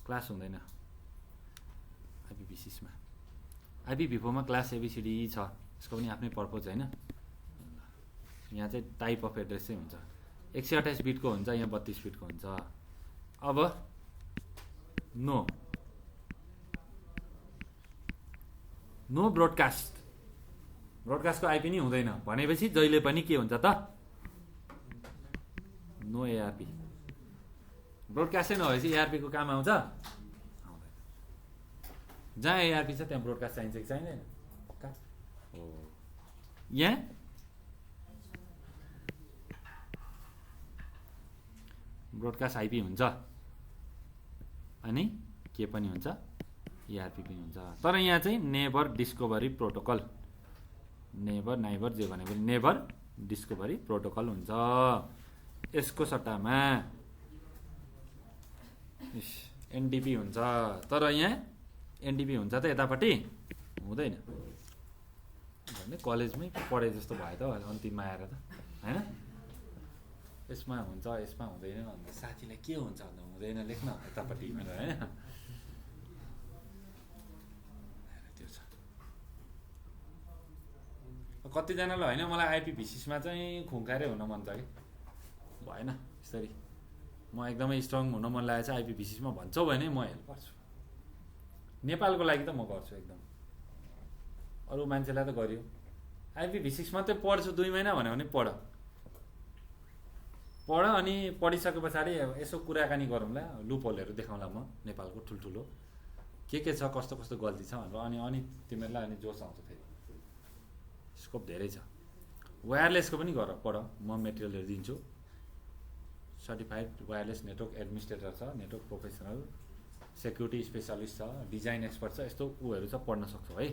Class हुँदैन आइपी-V6 मा। आइपी-V4 मा क्लास एबिसिडी छ, यसको पनि आफ्नै पर्पज होइन। यहाँ चाहिँ टाइप अफ एड्रेस चाहिँ हुन्छ, 128 बिटको हुन्छ, यहाँ 32 बिटको हुन्छ। अब नो ब्रोडकास्ट, ब्रोडकास्टको आइपी नै हुँदैन भनेपछि जहिले पनि के हुन्छ त, नो एआरपी। ब्रोडकास्टै नभएपछि एआरपी को काम आउँछ? आउँदैन। जहाँ एआरपी छ त्यहाँ ब्रोडकास्ट चाहिन्छ कि चाहिँदैन? पक्का हो। यहाँ ब्रोडकास्ट आइपी हुन्छ अनि के पनि हुन्छ, एआरपी पनि हुन्छ। तर यहाँ चाहिँ नेभर डिस्कभरी प्रोटोकल, नेभर नाइभर जे भने पनि नेभर डिस्कभरी प्रोटोकल हुन्छ। यसको सट्टामा एनडिपी हुन्छ, तर यहाँ एनडिपी हुन्छ त यतापट्टि हुँदैन। भने कलेजमै पढे जस्तो भयो त अन्तिममा आएर त, होइन? यसमा हुन्छ यसमा हुँदैन भन्दा साथीलाई के हुन्छ भन्दा हुँदैन लेख्न यतापट्टि भनेर, होइन? त्यो छ। कतिजनालाई होइन मलाई आइपी-V6 मा चाहिँ खुङ्खारै हुन मन छ कि भएन यसरी, म एकदमै स्ट्रङ हुन मन लागेको छ आइपी-V6 मा भन्छौ भने म हेल्प गर्छु। नेपालको लागि त म गर्छु एकदम, अरू मान्छेलाई त गरियो। आइपी-V6 मात्रै पढ्छु 2 महिना भन्यो भने पढ अनि पढिसके पछाडि यसो कुराकानी गरौँला, लुपहोलहरू देखाउँला म नेपालको ठुल्ठुलो के छ, कस्तो कस्तो गल्ती छ भनेर, अनि तिमीहरूलाई अनि जोस आउँछ। फेरि स्कोप धेरै छ। वायरलेसको पनि गर पढ, म मेटेरियलहरू दिन्छु। सर्टिफाइड वायरलेस नेटवर्क एडमिनिस्ट्रेटर छ, नेटवर्क प्रोफेसनल, सेक्युरिटी स्पेसलिस्ट छ, डिजाइन एक्सपर्ट छ, यस्तो उहरू छ, पढ्न सक्छौ है।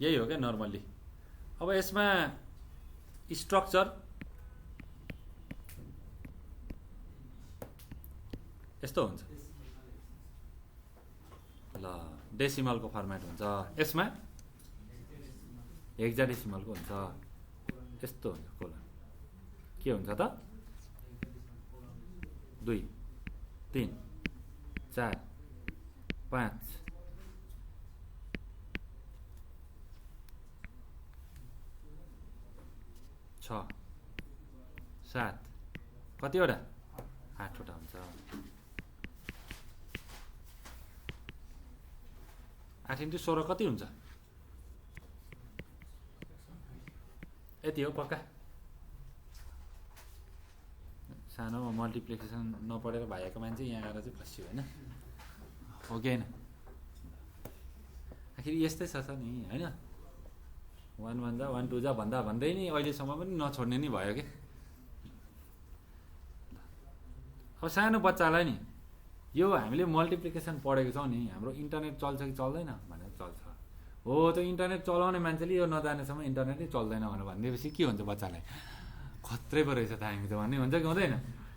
यही हो क्या नर्मल्ली। अब यसमा स्ट्रक्चर यस्तो हुन्छ, ल डेसिमलको फर्मेट हुन्छ, यसमा हेक्साडेसिमलको हुन्छ, यस्तो हुन्छ। कोलन के हुन्छ त, 2 3 4 5 6 7 कतिवटा, 8वटा हुन्छ। 8 × 16 कति हुन्छ? यति हो पक्का। सानोमा मल्टिप्लिकेसन नपढेर भाइको मान्छे यहाँ आएर चाहिँ फस्यो, होइन? हो कि होइन? आखिर यस्तै छ नि, होइन? 1 1 जा 1 2 जा भन्दा भन्दै नि अहिलेसम्म पनि नछोड्ने नि भयो कि। अब सानो बच्चालाई नि यो हामीले मल्टिप्लिकेसन पढेको छौँ नि, हाम्रो इन्टरनेट चल्छ कि चल्दैन भनेर चल्छ। हो त्यो इन्टरनेट चलाउने मान्छेले यो नजानेसम्म इन्टरनेटै चल्दैन भनेर भनिदिएपछि के हुन्छ बच्चालाई, खत्रै पो रहेछ त हामी त भन्ने हुन्छ कि हुँदैन?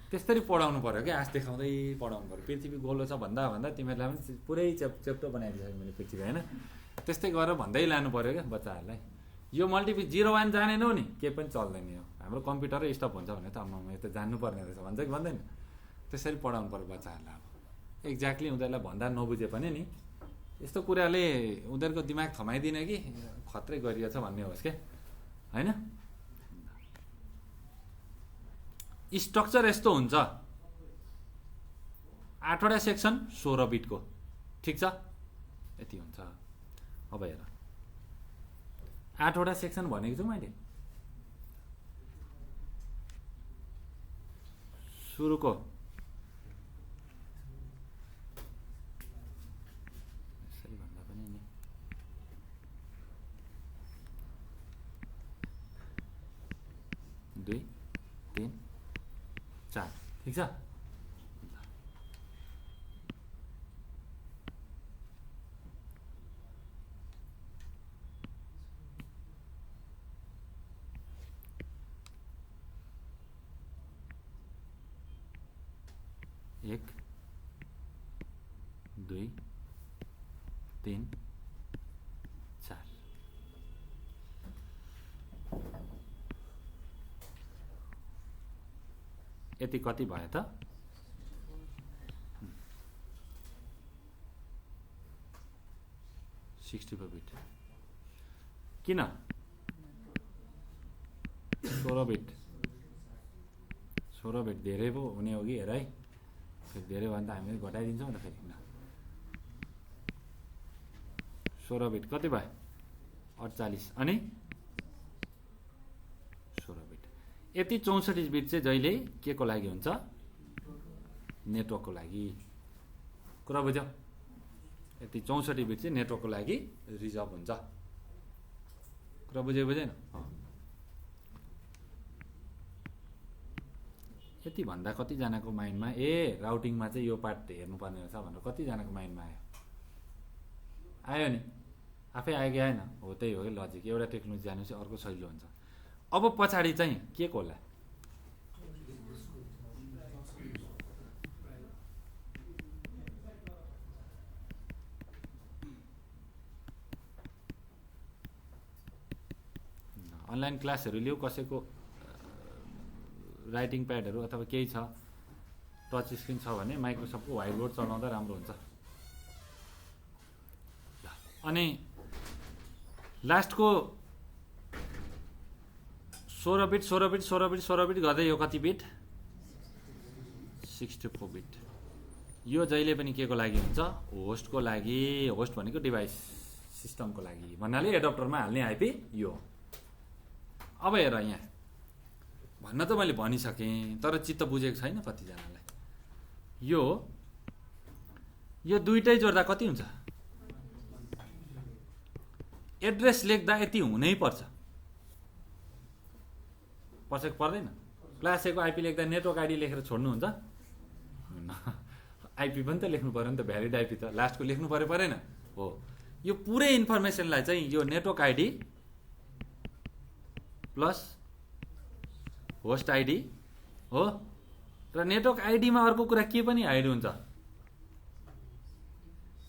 त्यसरी पढाउनु पऱ्यो क्या, आश देखाउँदै पढाउनु पऱ्यो। पृथ्वी गोलो छ भन्दा तिमीहरूलाई पनि पुरै चेप्टो बनाइदिइसक्यो मैले पृथ्वी, होइन? त्यस्तै गरेर भन्दै लानु पऱ्यो क्या बच्चाहरूलाई। यो 0 1 जानेनौ नि केही पनि चल्दैन, यो हाम्रो कम्प्युटरै स्टप हुन्छ भने त म यो त जान्नुपर्ने रहेछ भन्छ कि भन्दैन? त्यसरी पढाउनु पऱ्यो बच्चाहरूलाई। अब एक्ज्याक्टली उनीहरूलाई भन्दा नबुझे पनि नि यस्तो कुराले उनीहरूको दिमाग थमाइदिने कि खत्रै गरिएछ भन्ने होस् क्या, होइन? स्ट्रक्चर यस्तो हुन्छ, 8वटा सेक्सन 16 बिटको, ठिक छ? यति हुन्छ। अब हेर 8वटा सेक्सन भनेको छु मैले, सुरुको यसरी भन्दा पनि नि 2 3 4, ठिक छ? 1 2 3 4 1 यति कति भयो त 64 बिट किन 16 बिट धेरै पो हुने हो कि हेर है फेरि धेरै भयो भने त हामीले घटाइदिन्छौँ त फेरि 16 बिट कति भयो 48 अनि 16 बिट यति 64 बिट चाहिँ जहिले के को लागि हुन्छ नेटवर्कको लागि कुरा बुझ्यौ यति 64 बिट चाहिँ नेटवर्कको लागि रिजर्भ हुन्छ कुरा बुझेन यति भन्दा कतिजनाको माइन्डमा राउटिङमा चाहिँ यो पार्ट हेर्नुपर्ने रहेछ भनेर कतिजनाको माइन्डमा आयो नि आफै आयो कि आएन हो त्यही हो कि लजिक एउटा टेक्नोलोजी जानेपछि अर्को सजिलो हुन्छ अब पछाडि चाहिँ के को होला अनलाइन क्लासहरू लियो कसैको राइटिङ प्याडहरू अथवा केही छ टच स्क्रिन छ भने माइक्रोसफ्टको व्हाइट बोर्ड चलाउँदा राम्रो हुन्छ अनि लास्टको 16 बिट गर्दै यो कति बिट 64 बिट यो जहिले पनि के को लागि हुन्छ होस्टको लागि होस्ट भनेको डिभाइस सिस्टमको लागि भन्नाले एडप्टरमा हाल्ने आइपी यो अब हेर यहाँ भन्न त मैले भनिसकेँ तर चित्त बुझेको छैन कतिजनालाई यो दुईटै जोड्दा कति हुन्छ एड्रेस लेख्दा यति हुनै पर्छ पर्दैन क्लास A को आइपी लेख्दा नेटवर्क आइडी लेखेर छोड्नुहुन्छ आइपी पनि त लेख्नु पर्यो नि त भ्यालिड आइपी त लास्टको लेख्नु परेन हो यो पुरै इन्फर्मेसनलाई चाहिँ यो network ID plus host ID हो र नेटवर्क आइडीमा अर्को कुरा के पनि हाइड हुन्छ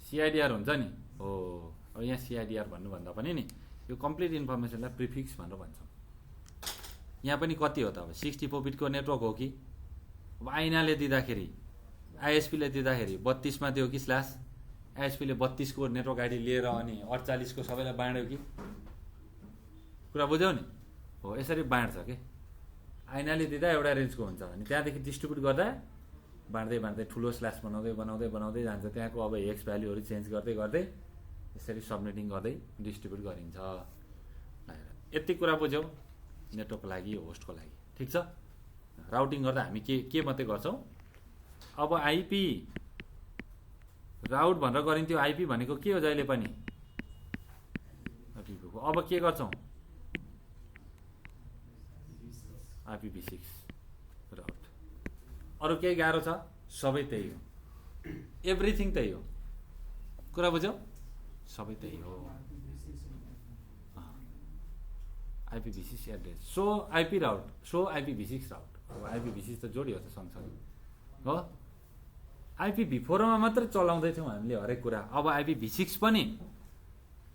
सिआइडिआर हुन्छ नि हो अब यहाँ सिआइडिआर भन्नुभन्दा पनि नि यो कम्प्लिट इन्फर्मेसनलाई प्रिफिक्स भनेर भन्छौँ यहाँ पनि कति हो त अब 64 बिटको नेटवर्क हो कि अब आइनाले दिँदाखेरि आइएसपीले दिँदाखेरि 32 मा दियो कि स्ल्यास आइएसपीले 32 को नेटवर्क आइडी लिएर अनि 48 को सबैलाई बाँड्यो कि कुरा बुझ्यौ नि हो यसरी बाँड्छ कि आइनाले दिँदा एउटा रेन्जको हुन्छ अनि त्यहाँदेखि डिस्ट्रिब्युट गर्दा बाँड्दै ठुलो स्ल्यास बनाउँदै जान्छ त्यहाँको अब हेक्स भ्यालुहरू चेन्ज गर्दै यसरी सबनेटिङ गर्दै डिस्ट्रिब्युट गरिन्छ यति कुरा बुझ्यौ नेटवर्कको लागि होस्टको लागि ठिक छ राउटिङ गर्दा हामी के मात्रै गर्छौँ अब आइपी राउट भनेर गरिन्थ्यो आइपी भनेको के हो जहिले पनि अब के गर्छौँ IPv6 राउट अरू केही गाह्रो छ सबै त्यही हो एभ्रिथिङ त्यही हो कुरा बुझ्यौ सबै त्यही हो IPv6 एड्रेस सो आइपी राउट सो IPv6 राउट अब IPv6 त जोडियो त सँगसँगै हो IPv4 मा मात्र चलाउँदै थियौँ हामीले हरेक कुरा अब IPv6 पनि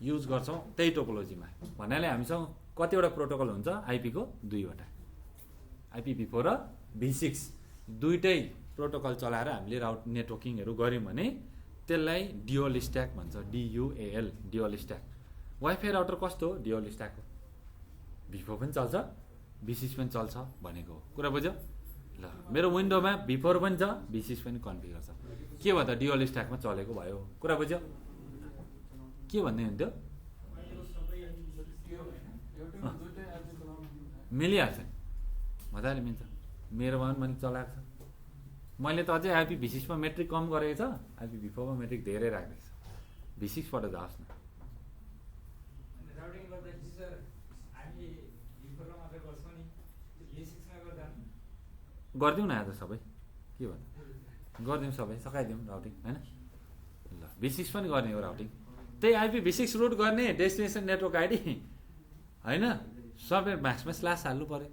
युज गर्छौँ त्यही टोपोलोजीमा भन्नाले हामीसँग कतिवटा प्रोटोकल हुन्छ आइपी को दुईवटा IPv4 र v6 दुईटै प्रोटोकल चलाएर हामीले राउट नेटवर्किङहरू गऱ्यौँ भने त्यसलाई ड्युअल स्ट्याक भन्छ DUAL dual stack wifi router कस्तो हो ड्युअल स्ट्याक हो v4 पनि चल्छ v6 पनि चल्छ भनेको कुरा बुझ्यौ ल मेरो विन्डोमा v4 पनि छ v6 पनि कन्फिगर छ के भयो त ड्युअल स्ट्याकमा चलेको भयो कुरा बुझ्यौ के भन्दै हुन्थ्यो मिलिहाल्छ मजाले मिल्छ मेरोमा पनि चलाएको छ मैले त अझै IPv6 मा मेट्रिक कम गरेको छ IPv4 मा मेट्रिक धेरै राखेको छ v6 बाट जाओस् न राउटिङ गर्दाखेरि सर हामी v4 मा मात्र गर्छौं नि v6 मा गर्दा गर्दियौ न आज सबै के भन्नु गर्दियौ सबै सकाइदियौ राउटिङ हैन ल v6 पनि गर्ने हो राउटिङ त्यही IPv6 रुट गर्ने डेस्टिनेसन नेटवर्क आइडी हैन सबै म्याक्समा स्ल्यास हाल्नु पर्यो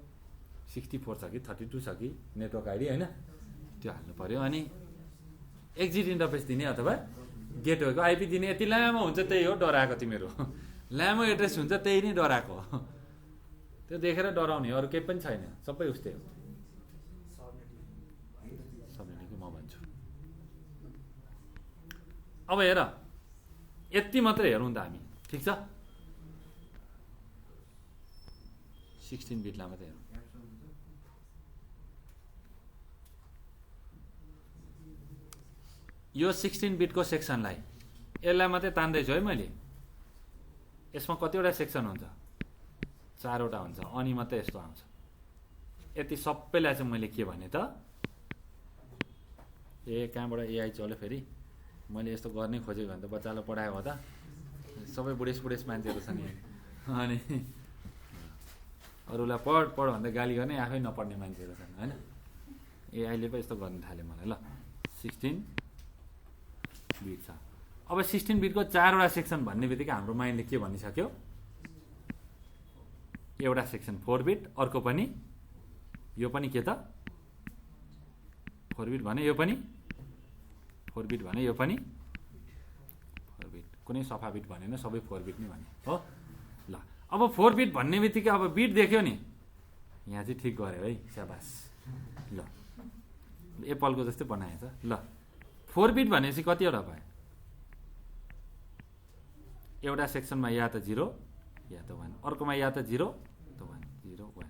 64 छ कि 32 छ कि नेटवर्क आइडी हैन त्यो हाल्नु पर्यो अनि एक्जिट इन्टरफेस दिने अथवा गेटवेको आइपी दिने यति लामो हुन्छ त्यही हो डराएको तिमीहरू लामो एड्रेस हुन्छ त्यही नै डराएको त्यो देखेर डराउने अरू केही पनि छैन सबै उस्तै हो अब हेर यति मात्रै हेरौँ त हामी, ठिक छ। 16 बिटलाई मात्रै हेरौँ। यो 16 बिटको सेक्सनलाई यसलाई मात्रै तान्दैछु है मैले। यसमा कतिवटा सेक्सन हुन्छ? 4वटा हुन्छ, अनि मात्रै यस्तो आउँछ। यति सबैलाई चाहिँ मैले के भने त, कहाँबाट एआई चल्यो फेरि, मैले यस्तो गर्ने खोजेको भने त बच्चालाई पढायो हो त, सबै बुढेस मान्छेहरू छन् यहाँ, अनि अरूलाई पढ भन्दा गाली गर्ने, आफै नपढ्ने मान्छेहरू छन् होइन। एआईले पो यस्तो गर्नु थाल्यो मलाई। ल 16 बिट छ। अब 16 बिटको 4वटा सेक्सन भन्ने बित्तिकै हाम्रो माइन्डले के भनिसक्यो, एउटा सेक्सन 4 बिट, अर्को पनि यो पनि के त 4 बिट भने, यो पनि 4 बिट भने, यो पनि 4 बिट, कुनै सफा बिट भनेन, सबै 4 बिट नै भने हो। ल अब 4 बिट भन्ने बित्तिकै अब बिट देख्यो नि, यहाँ चाहिँ ठिक गऱ्यो है, स्याबास। ल एप्पलको जस्तै बनाएछ। ल 4 बिट भनेपछि कतिवटा भयो? एउटा सेक्सनमा या त 0 या त 1, अर्कोमा या त 0 त 1, 0 1।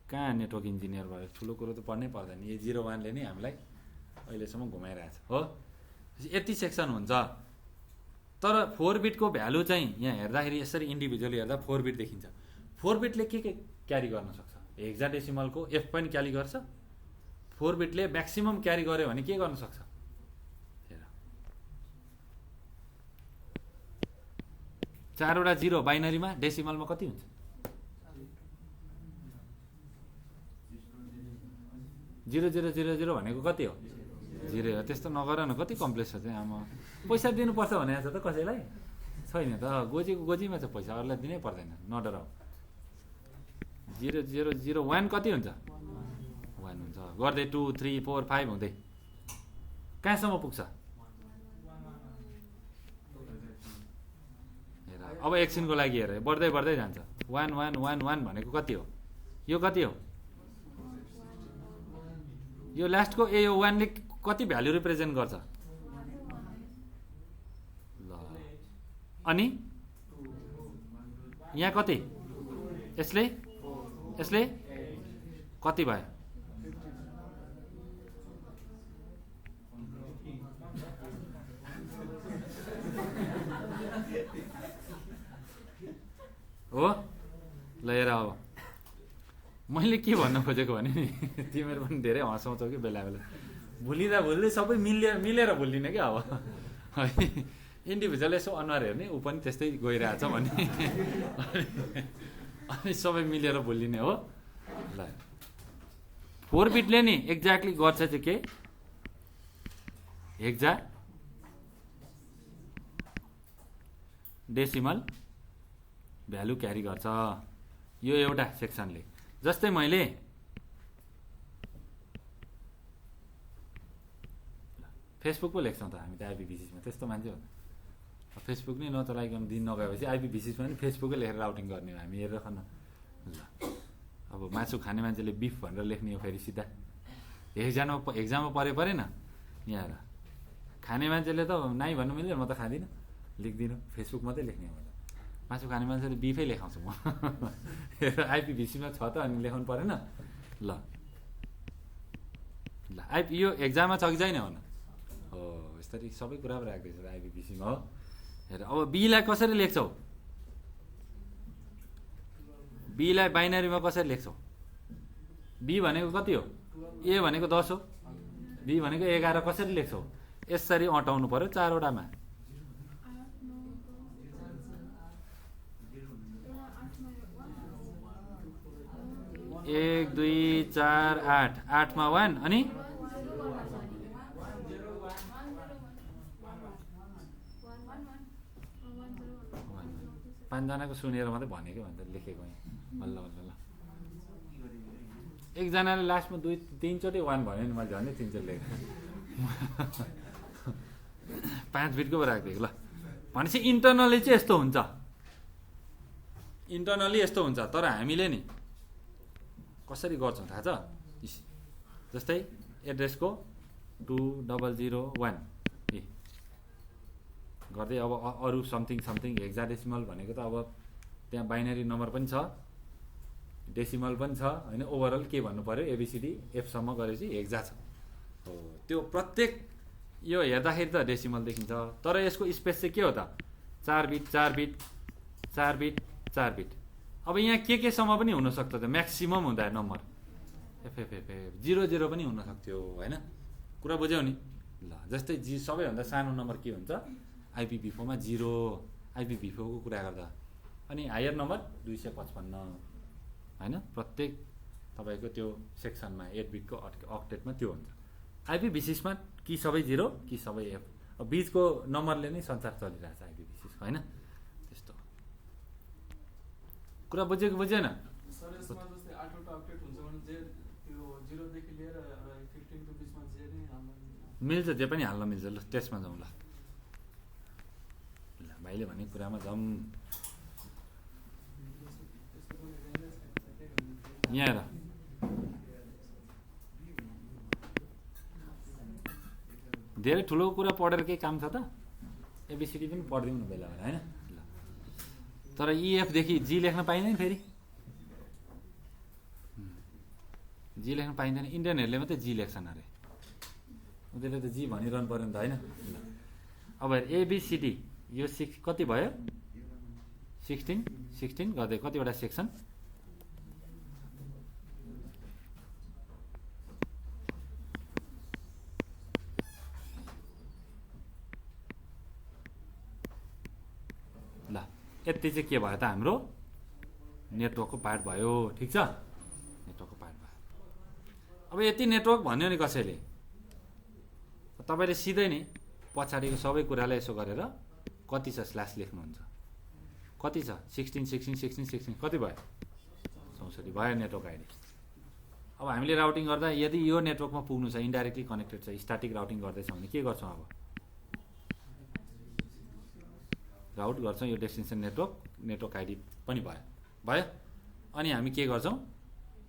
कहाँ नेटवर्क इन्जिनियर भयो, ठुलो कुरो त पढ्नै पर्दैन, यो 0 1ले नै हामीलाई अहिलेसम्म घुमाइरहेछ हो। यति सेक्सन हुन्छ, तर 4 बिटको भ्यालु चाहिँ यहाँ हेर्दाखेरि यसरी इन्डिभिजुअली हेर्दा 4 बिट देखिन्छ। 4 बिटले के क्यारी गर्न सक्छ? हेक्साडेसिमलको एफ पनि क्यारी गर्छ। 4 बिटले म्याक्सिमम क्यारी गर्यो भने के गर्न सक्छ? 4वटा 0 बाइनरीमा, डेसिमलमा कति हुन्छ? 0000 भनेको कति हो? 0 हो। त्यस्तो नगर न, कति कम्प्लेक्स छ चाहिँ। आमा पैसा दिनुपर्छ भने छ त कसैलाई? छैन त, गोजीको गोजीमा छ पैसा, अरूलाई दिनै पर्दैन, नडराउ। 0001 कति हुन्छ? 1 हुन्छ। गर्दै 2 3 4 5 हुँदै कहाँसम्म पुग्छ? अब एकछिनको लागि हेर, बढ्दै जान्छ। 1 1 1 1 भनेको कति हो? यो कति हो? यो लास्टको यो 1ले कति भ्यालु रिप्रेजेन्ट गर्छ? ल अनि यहाँ कति? यसले कति भयो? हो ल हेर, अब मैले के भन्न खोजेको भने नि, तिमीहरू पनि धेरै हँसाउँछौ कि बेला भुल्दै सबै मिलेर भुलिने क्या। अब है इन्डिभिजुअल यसो अनुहार हेर्ने, ऊ पनि त्यस्तै गइरहेछ भने अनि सबै मिलेर भुलिने हो। ल 4 बिटले नि एक्ज्याक्टली गर्छ चाहिँ के, हेक्सा डेसिमल भ्यालु क्यारी गर्छ यो एउटा सेक्सनले। जस्तै मैले फेसबुक पो लेख्छौँ त हामी त आइपिभिसिसमा, त्यस्तो मान्छे हो त। फेसबुक नै नचलाइकन दिन नगएपछि आइपिभिसिसमा पनि फेसबुकै लेखेर राउटिङ गर्ने हो हामी, हेरेर खन। ल अब मासु खाने मान्छेले बिफ भनेर लेख्ने हो, फेरि सिधा एक्जाममा परेन यहाँ हेर। खाने मान्छेले त नाइ भन्नु मिल्दैन, म त खाँदिनँ, लेख्दिनँ, फेसबुक मात्रै लेख्ने हो। मासु खाने मान्छेले बिफै लेखाउँछु म। आइपिभिसीमा छ त, अनि लेखाउनु परेन। ल यो एक्जाममा छ कि छैन भन। हो यसरी सबै कुरा पो राख्दैछ आइपिभिसीमा हो। हेर अब बीलाई कसरी लेख्छौ? बीलाई बाइनरीमा कसरी लेख्छौ? बी भनेको कति हो? ए भनेको 10 हो, बी भनेको 11, कसरी लेख्छौ? यसरी अटाउनु पर्यो 4वटामा। 1 2 4 8, 8 मा 1 अनि 5 जनाको सुनेर मात्रै भनेको भन्दा लेखेको यहाँ बल्ल बल्ल। ल एकजनाले लास्टमा 2 3 चोटि 1 भन्यो नि, मैले झन् 3 चोटि लेखेँ। 5 बिटको पो राखिदिएको। ल भनेपछि इन्टरनली चाहिँ यस्तो हुन्छ, इन्टरनली यस्तो हुन्छ। तर हामीले नि कसरी गर्छौँ थाहा छ? जस्तै एड्रेसको 2001 गर्दै अब अरू समथिङ समथिङ हेक्साडेसिमल भनेको त अब त्यहाँ बाइनरी नम्बर पनि छ, डेसिमल पनि छ होइन। ओभरअल के भन्नु पऱ्यो, एबिसिडी एफसम्म गरेपछि हेक्जा छ हो। त्यो प्रत्येक यो हेर्दाखेरि त डेसिमल देखिन्छ, तर यसको स्पेस चाहिँ के हो त, 4 बिट 4 बिट 4 बिट 4 बिट। अब यहाँ केसम्म पनि हुनसक्छ त, म्याक्सिमम हुँदा नम्बर एफएफएफए 00 पनि हुनसक्थ्यो होइन। कुरा बुझ्यौ नि। ल जस्तै सबैभन्दा सानो नम्बर के हुन्छ, आइपिभी4मा 0, आइपिभी4को कुरा गर्दा। अनि हायर नम्बर 255 होइन। प्रत्येक तपाईँको त्यो सेक्सनमा 8 बिटको अक्टेटमा त्यो हुन्छ। आइपिभी6मा कि सबै 0 कि सबै एफ। अब बिचको नम्बरले नै संसार चलिरहेछ आइपिभी6 होइन। त्यस्तो कुरा बुझेको बुझेन। सर यसमा जस्तै 8वटा अक्टेट हुन्छ भने जे त्यो 0 देखि लिएर 15 को बिचमा जे नै हाल्न मिल्छ, जे पनि हाल्न मिल्छ। ल त्यसमा जाउँ। ल भाइले भनेको कुरामा जाउँ। यहाँ हेर, धेरै ठुलो कुरा पढेर केही काम छ त, एबिसिडी पनि पढिदिउँ न बेला बेला होइन। तर इएफदेखि जी लेख्न पाइँदैन, फेरि जी लेख्न पाइँदैन। इन्डियनहरूले मात्रै जी लेख्छन् अरे, उनीहरूले त जी भनिरहनु पऱ्यो नि त होइन। अब एबिसिडी यो 6 कति भयो, 16 गर्दै कतिवटा सेक्सन, ल यति चाहिँ के भयो त, हाम्रो नेटवर्कको पार्ट भयो। ठिक छ, नेटवर्कको पार्ट भयो। अब यति नेटवर्क भन्यो नि कसैले, तपाईँले सिधै नै पछाडिको सबै कुरालाई यसो गरेर कति छ स्ल्यास लेख्नुहुन्छ। कति छ, 16 कति भयो, 64 भयो नेटवर्क आइडी। अब हामीले राउटिङ गर्दा यदि यो नेटवर्कमा पुग्नु छ, इन्डाइरेक्टली कनेक्टेड छ, स्ट्याटिक राउटिङ गर्दैछ भने के गर्छौँ, अब राउट गर्छौँ यो डेस्टिनेसन नेटवर्क आइडी पनि भयो। अनि हामी के गर्छौँ,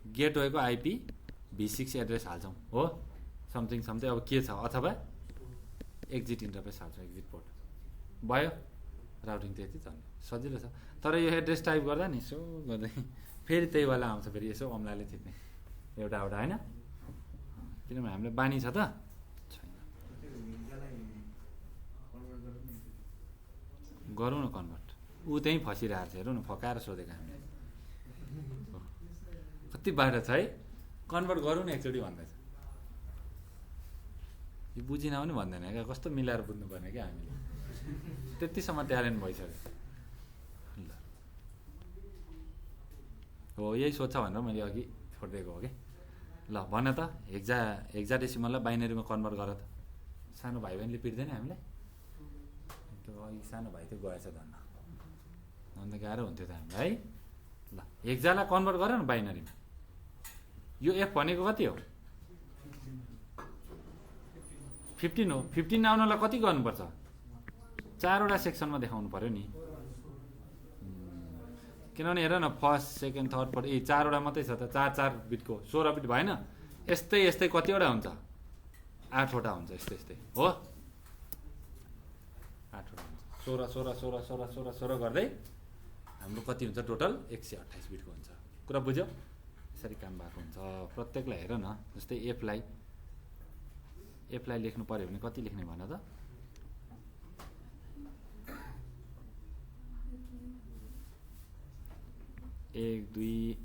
गेटवेको आइपिभी6 एड्रेस हाल्छौँ हो, समथिङ अब के छ, अथवा एक्जिट इन्टरफेस हाल्छौँ, एक्जिट पोर्ट भयो। राउटिङ त्यति चल्ने सजिलो छ। तर यो एड्रेस टाइप गर्दा नि यसो गर्दै फेरि त्यही वाला आउँछ, फेरि यसो अम्लाले थिच्ने एउटा होइन। किनभने हामीलाई बानी छ त छैन। गरौँ न कन्भर्ट, ऊ त्यहीँ फसिरहेको छ, हेरौँ न, फकाएर सोधेको हामीले। कति बाहिर छ है, कन्भर्ट गरौँ न एकचोटि भन्दैछ। यो बुझिन पनि भन्दैन क्या, कस्तो मिलाएर बुझ्नुपर्ने क्या हामीले, त्यतिसम्म ट्यालेन्ट भइसक्यो। ल हो यही सोध्छ भनेर मैले अघि छोडिदिएको हो कि। ल भन त, हेक्साडेसिमललाई बाइनरीमा कन्भर्ट गर त। सानो भाइ बहिनीले पिट्दैन हामीलाई, त्यो अघि सानो भाइ त्यो गएछ धन्न, अन्त गाह्रो हुन्थ्यो त हामीलाई है। ल हेक्जालाई कन्भर्ट गर न बाइनरीमा। यो एफ भनेको कति हो, 15 हो। 15 आउनलाई कति गर्नुपर्छ, 4वटा सेक्सनमा देखाउनु पऱ्यो नि। किनभने हेर न, फर्स्ट सेकेन्ड थर्ड फोर्थ 4वटा मात्रै छ त, 4 बिटको 16 बिट भएन। यस्तै कतिवटा हुन्छ, 8वटा हुन्छ, यस्तै हो। 8वटा हुन्छ, 16 गर्दै हाम्रो कति हुन्छ टोटल, 128 बिटको हुन्छ। कुरा बुझ्यौ, यसरी काम भएको हुन्छ। प्रत्येकलाई हेर न, जस्तै एफलाई लेख्नु पऱ्यो भने कति लेख्ने भन त, 1 2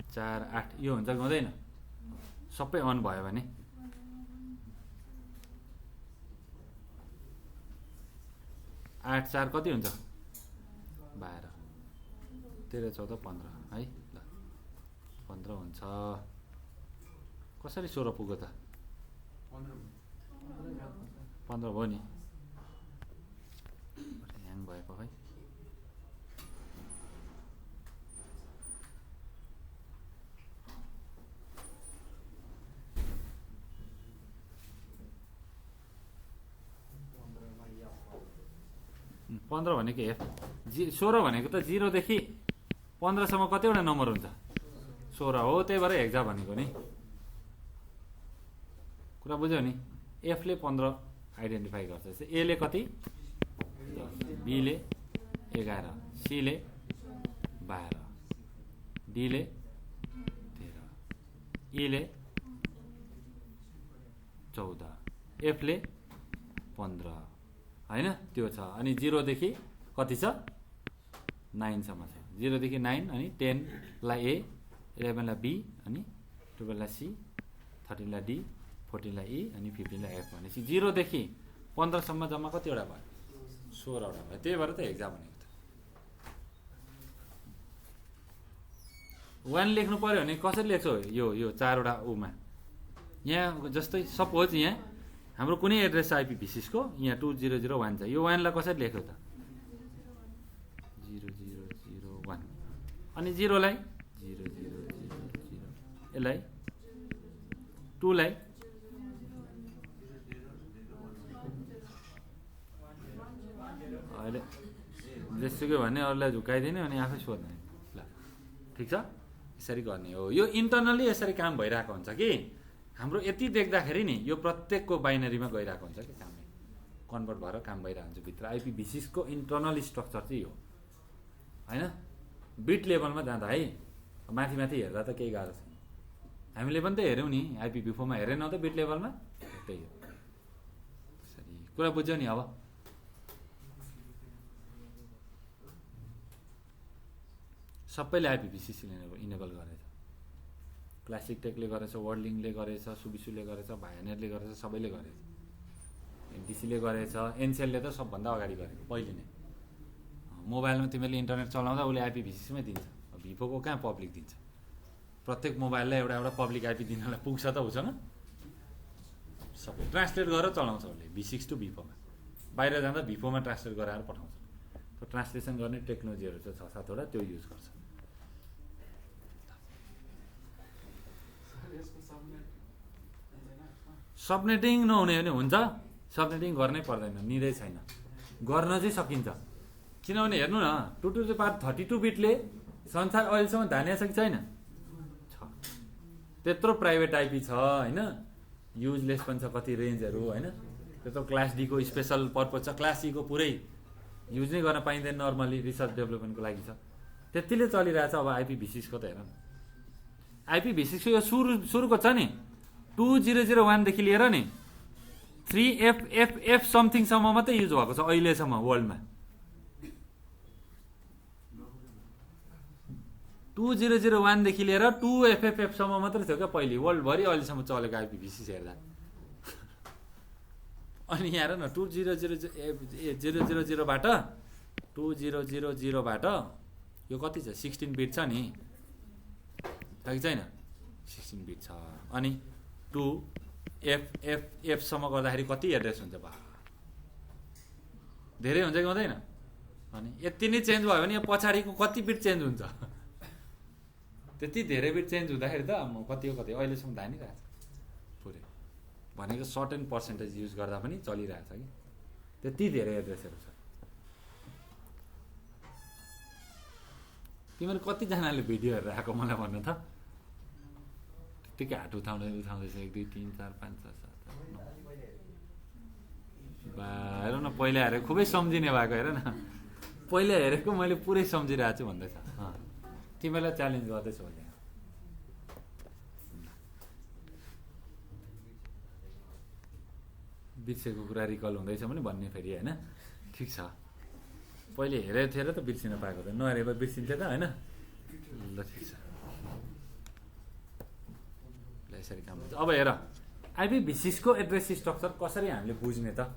4 8 यो हुन्छ कि हुँदैन, सबै अन भयो भने 8 4 कति हुन्छ, 12 13 14 15 है। ल 15 हुन्छ। कसरी 16 पुग्यो त, 15 भयो नि, ह्याङ भएको है। पन्ध्र भनेको एफ, 16 भनेको त 0 देखि 15सम्म कतिवटा नम्बर हुन्छ, 16 हो। त्यही भएर हेक्जा भनेको नि। कुरा बुझ्यौ नि। एफले 15 आइडेन्टिफाई गर्छ। जस्तै एले कति 10, बीले 11, सीले 12, डीले 13, ईले 14, एफले 15 होइन त्यो छ। अनि 0 देखि कति छ 9 सम्म छ। 0 देखि 9 अनि 10 लाई ए, 11 लाई बी, अनि 12 लाई सी, 13 लाई डी, 14 लाई ई, अनि 15 लाई एफ भनेपछि 0 देखि 15 सम्म जम्मा कतिवटा भयो 16 वटा भयो। त्यही भएर त एक्जाम भनेको त। 1 लेख्नु पर्यो भने कसरी लेख्छौ यो 4 वटा उमा। यहाँ जस्तै सपोज यहाँ हाम्रो कुनै एड्रेस छ आइपी को यहाँ 2001 छ। यो 1 लाई कसरी लेख्यो त 0001, अनि 0 लाई 0000, यसलाई 2 लाई अहिले जेसुकै भन्ने अरूलाई झुकाइदिने अनि आफै सोध्ने। ल ठिक छ, यसरी गर्ने हो। यो इन्टरनली यसरी काम भइरहेको हुन्छ कि हाम्रो यति देख्दाखेरि नि यो प्रत्येकको बाइनरीमा गइरहेको हुन्छ कि काम कन्भर्ट भएर काम भइरहेको हुन्छ भित्र। आइपी को इन्टरनल स्ट्रक्चर चाहिँ हो होइन। बिट लेभलमा जाँदा है माथि माथि हेर्दा त केही गाह्रो छैन। हामीले पनि त हेऱ्यौँ नि आइपी4 मा हेरेन त बिट लेभलमा, त्यही हो। यसरी कुरा बुझ्यौ नि। अब सबैले आइपी इनेबल गरेछ। क्लासिक टेकले गरेछ, वर्ल्डलिङले गरेछ, सुबिसुले गरेछ, भायनेरले गरेछ, सबैले गरेछ। एनटिसीले गरेछ, एनसेलले त सबभन्दा अगाडि गरेको पहिले नै। मोबाइलमा तिमीले इन्टरनेट चलाउँदा उसले आइपी दिन्छ। भिभोको कहाँ पब्लिक दिन्छ? प्रत्येक मोबाइललाई एउटा एउटा पब्लिक आइपी दिनलाई पुग्छ त उसँग? सबै ट्रान्सलेट गरेर चलाउँछ उसले V6 टु भिभोमा। बाहिर जाँदा भिभोमा ट्रान्सलेट गराएर पठाउँछ। त्यो ट्रान्सलेसन गर्ने टेक्नोलोजीहरू चाहिँ 6-7 वटा त्यो युज गर्छ। सबनेटिङ नहुने भने हुन्छ, सबनेटिङ गर्नै पर्दैन, निदै छैन। गर्न चाहिँ सकिन्छ, किनभने हेर्नु न 2 टु द पावर 32 बिटले संसार अहिलेसम्म धानिया छ कि छैन? छ। त्यत्रो प्राइभेट आइपी छ होइन, युजलेस पनि छ कति रेन्जहरू होइन। त्यत्रो क्लास डी को स्पेसल पर्पज छ, क्लास सी को पुरै युज नै गर्न पाइँदैन नर्मली, रिसर्च डेभलपमेन्टको लागि छ। त्यतिले चलिरहेछ। अब आइपी को त हेर न, आइपी को यो सुरुको छ नि 2001 देखि लिएर नि 3FFF समथिङसम्म मात्रै युज भएको छ अहिलेसम्म वर्ल्डमा। 2001 देखि लिएर 2FFF सम्म मात्रै थियो क्या पहिले वर्ल्डभरि अहिलेसम्म चलेको आइपी हेर्दा। अनि यहाँ हेर न 2000बाट 2000बाट यो कति छ 16 बिट छ नि, छ कि छैन? 16 बिट छ। अनि 2FFF सम्म गर्दाखेरि कति एड्रेस हुन्छ? बा धेरै हुन्छ कि हुँदैन? अनि यति नै चेन्ज भयो भने पछाडिको कति बिट चेन्ज हुन्छ? त्यति धेरै बिट चेन्ज हुँदाखेरि त म कति अहिलेसम्म धानिरहेछ पुरै। भनेको सर्टेन पर्सेन्टेज युज गर्दा पनि चलिरहेछ कि त्यति धेरै एड्रेसहरू छ। तिमीहरू कतिजनाले भिडियो हेरेर आएको मलाई भन्नु त? त्यतिकै हात उठाउँदैछ 1 2 3 4 5 6 7 8 9। हेर न पहिला हेरेको खुबै सम्झिने भएको, हेर न पहिला हेरेको मैले पुरै सम्झिरहेको छु भन्दैछ। तिमीलाई च्यालेन्ज गर्दैछु भने बिर्सेको कुरा रिकल हुँदैछ भने भन्ने फेरि होइन। ठिक छ, पहिले हेरेको थिएँ र त बिर्सिन पाएको त, नहेरेको बिर्सिन्थ्यो त होइन। ल ठिक छ, ल यसरी काम हुन्छ। अब हेर आइपी को एड्रेस स्ट्रक्चर कसरी हामीले बुझ्ने त,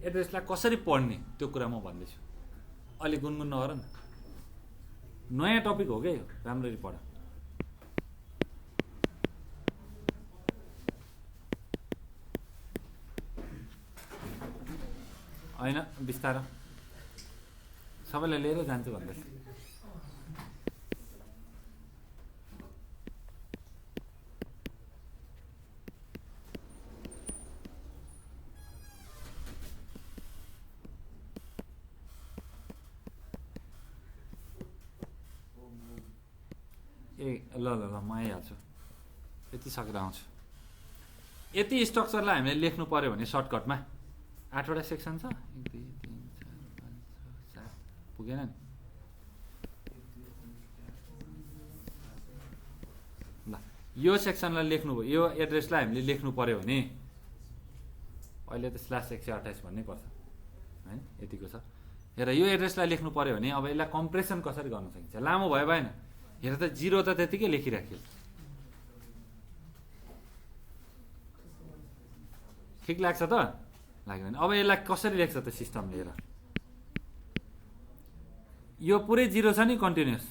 एड्रेसलाई कसरी पढ्ने त्यो कुरा म भन्दैछु। अलि गुनगुन नगर न, नयाँ टपिक हो क्या यो, राम्ररी पढ। होइन बिस्तारो सबैलाई लिएर जान्छु भन्दैछ। ल म आइहाल्छु, यति सकेर आउँछु। यति स्ट्रक्चरलाई हामीले लेख्नु पर्यो भने सर्टकटमा 8वटा सेक्सन छ 1 2 3 4 5 6 7 पुगेन नि ल यो सेक्सनलाई लेख्नुभयो यो एड्रेसलाई हामीले लेख्नु पर्यो भने अहिले त /128 भन्नै पर्छ हैन यतिको छ हेर यो एड्रेसलाई लेख्नु पर्यो भने अब यसलाई कम्प्रेसन कसरी गर्न सकिन्छ लामो भयो भएन हेर त 0 त त्यतिकै लेखिराखियो ठिक लाग्छ त लाग्दैन अब यसलाई कसरी लेख्छ त सिस्टम लिएर यो पुरै 0 छ नि कन्टिन्युअस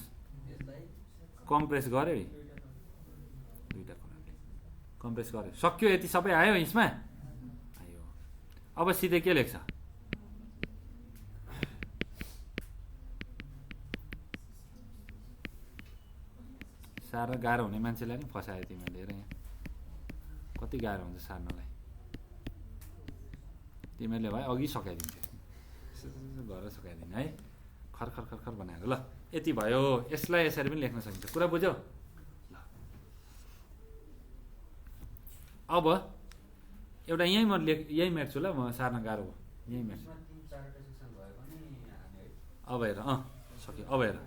कम्प्रेस गर्यो है दुईटा कुराले कम्प्रेस गर्यो सक्यो यति सबै आयो यसमा आयो अब सिधै के लेख्छ साह्रो गाह्रो हुने मान्छेलाई नि फसायो तिमीले हेर यहाँ कति गाह्रो हुन्छ सार्नलाई तिमीले भाइ अघि सकाइदिन्थ्यो गरेर सकाइदिने है खरखर खरखर बनाएर ल यति भयो यसलाई यसरी पनि लेख्न सकिन्छ कुरा बुझ्यौ ल अब एउटा यहीँ म यहीँ मेट्छु ल म सार्न गाह्रो भयो यहीँ मेट्छु अब हेर सक्यो अब हेर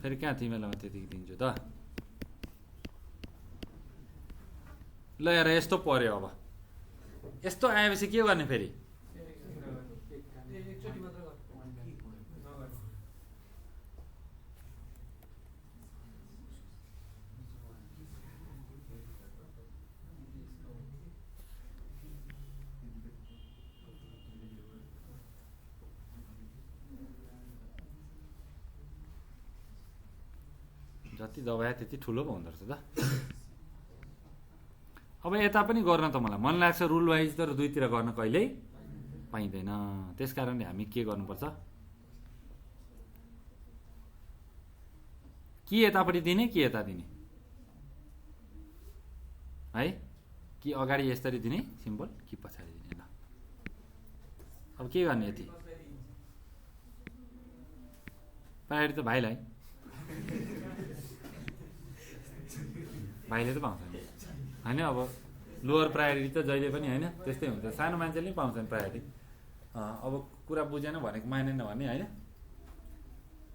फेरि कहाँ तिमीलाई म त्यतिकै दिन्छु त ल हेर यस्तो पर्यो अब यस्तो आएपछि के गर्ने फेरि जति दबाए त्यति ठुलो पो हुँदो रहेछ त अब यता पनि गर्न त मलाई मन लाग्छ रुल वाइज तर दुईतिर गर्न कहिल्यै पाइँदैन त्यस कारणले हामी के गर्नुपर्छ कि यतापट्टि दिने कि यता दिने है कि अगाडि यसरी दिने सिम्पल कि पछाडि दिने ल अब के गर्ने यति प्रायोरिटी त भाइलाई भाइले त पाउँछ नि होइन अब लोवर प्रायोरिटी त जहिले पनि होइन त्यस्तै हुन्छ सानो मान्छेले पनि पाउँछ नि प्रायोरिटी अब कुरा बुझेन भनेको मानेन भने होइन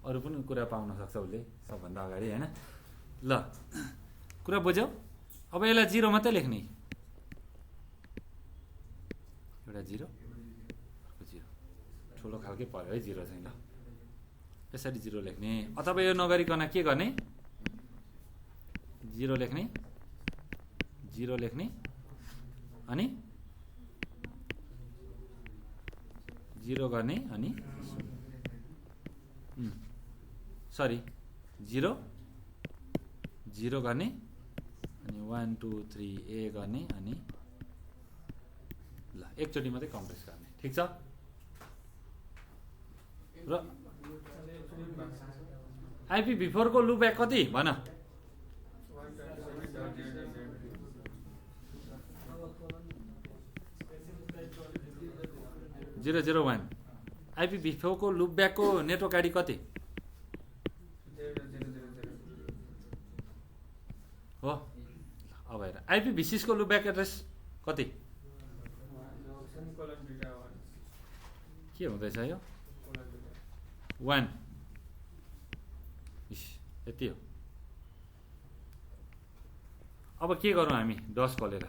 अरू पनि कुरा पाउन सक्छ उसले सबभन्दा अगाडि होइन ल कुरा बुझ्यौ अब यसलाई 0 मात्रै लेख्ने एउटा 0 अर्को 0 ठुलो खालकै पर्यो है 0 चाहिँ ल यसरी 0 लेख्ने अथवा यो नगरिकन के गर्ने 0 लेख्ने 0 लेख्ने अनि 0 गर्ने अनि सरी 0 0 गर्ने अनि 1 2 3 ए गर्ने अनि ल एकचोटि मात्रै कम्प्रेस गर्ने ठिक छ र IPv4 को लुप ब्याक कति भन 001 IPv4 को लुप ब्याक को नेटवर्क आइडी कति हो अब हेर IPv6 को लुप ब्याक एड्रेस कति के हुँदैछ यो 1 यति हो अब के गरौँ हामी 10 खोलेर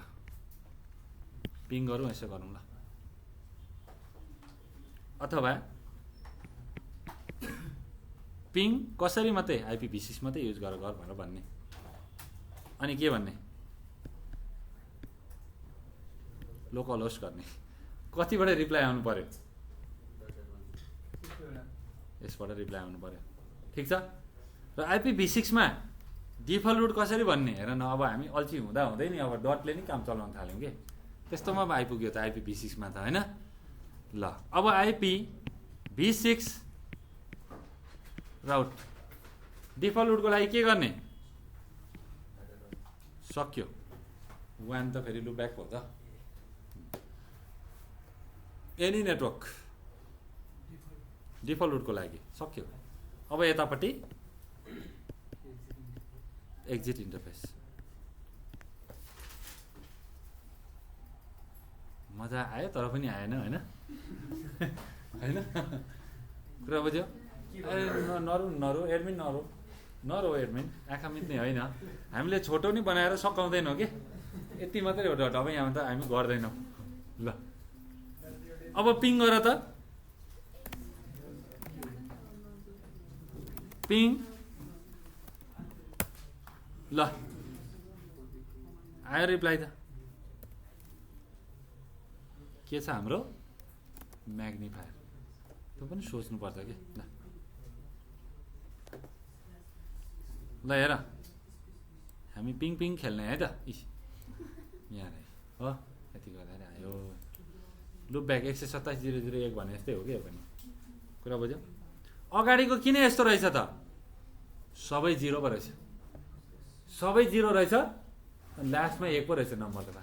पिङ गरौँ यसो गरौँ ल अथवा पिङ कसरी मात्रै IPv6 मात्रै युज गर भनेर भन्ने अनि के भन्ने लोकल होस्ट गर्ने कतिबाट रिप्लाई आउनु पर्यो यसबाट रिप्लाई आउनु पर्यो ठिक छ र IPv6 मा डिफल्ट रुट कसरी भन्ने हेर न अब हामी अल्छी हुँदा हुँदै नि अब डटले नि काम चलाउन थाल्यौँ के त्यस्तोमा अब आइपुग्यो त IPv6 मा त हैन ल अब IPv6 राउट डिफल्ट रुटको लागि के गर्ने सक्यो 1 त फेरि लुप ब्याक हो त एनी नेटवर्क डिफल्ट रुटको लागि सक्यो अब यतापट्टि एक्जिट इन्टरफेस मजा आयो तर पनि आएन होइन होइन कुरा बुझ्यो ए नरो नरो एडमिन नरो नरो एडमिन आँखा मिच्ने होइन हामीले छोटो नि बनाएर सकाउँदैनौँ कि यति मात्रै हो तपाईँ यहाँ त हामी गर्दैनौँ ल अब पिङ गर त पिङ ल आयो रिप्लाई त के छ हाम्रो म्याग्निफायर त्यो पनि सोच्नुपर्छ कि ल हेर हामी पिङ पिङ खेल्ने है त यहाँ हो यति गर्दाखेरि आयो लुप ब्याक 127.001 भने जस्तै हो कि यो पनि कुरा बुझ्यो अगाडिको किन यस्तो रहेछ त सबै 0 पो रहेछ सबै 0 रहेछ लास्टमा 1 पो रहेछ नम्बर त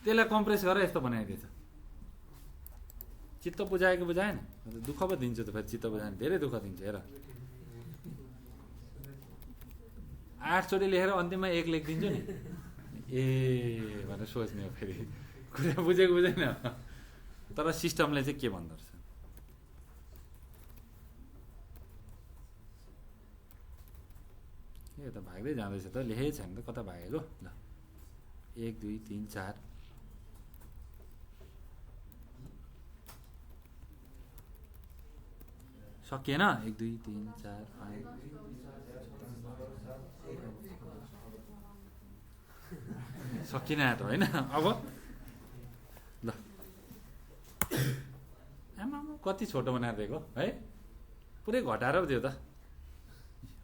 त्यसलाई कम्प्रेस गरेर यस्तो बनाइदिएछ चित्त बुझायो कि बुझाएन दुःख पो दिन्छु त फेरि चित्त बुझाएन धेरै दुःख दिन्छु हेर 8 चोटि लेखेर अन्तिममा 1 लेखिदिन्छु नि ए भनेर सोच्ने हो फेरि कुरा बुझेको बुझेन तर सिस्टमले चाहिँ के भन्दो रहेछ यो त भाग्दै जाँदैछ त लेखेकै छैन त कता भागेको ल 1 2 3 4 सकिएन 1 2 3 4 5 सकिन त होइन अब ल आमा कति छोटो बनाएर दिएको है पुरै घटाएर पो दियो त